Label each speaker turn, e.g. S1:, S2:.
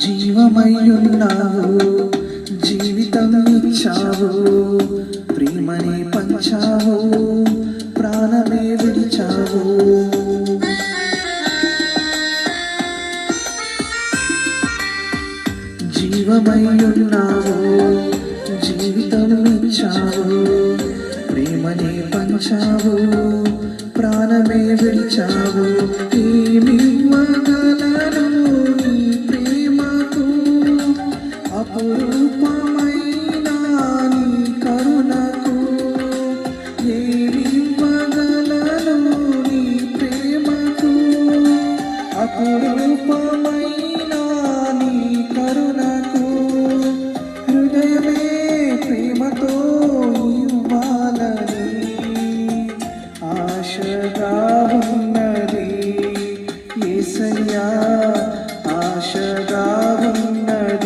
S1: జీవమయ్యున్నావు, జీవితం ఇచ్చావు, ప్రేమనే పంచావు, ప్రాణమే విడిచావు. జీవమయ్యున్నావు, జీవితం ఇచ్చావు, ప్రేమనే పంచావు, ప్రాణమే విడిచావు. ఏమివ్వగలను నీ ప్రేమకు, అపురూపమైన నీ కరుణకు. ఏమివ్వగలను నీ ప్రేమకు, అపురూపమైన నీ కరుణకు. హృదయమే ప్రేమతో ఇవ్వాలని ఆశగా ఉన్నది యేసయ్యా, ఆశగా ఉన్నది.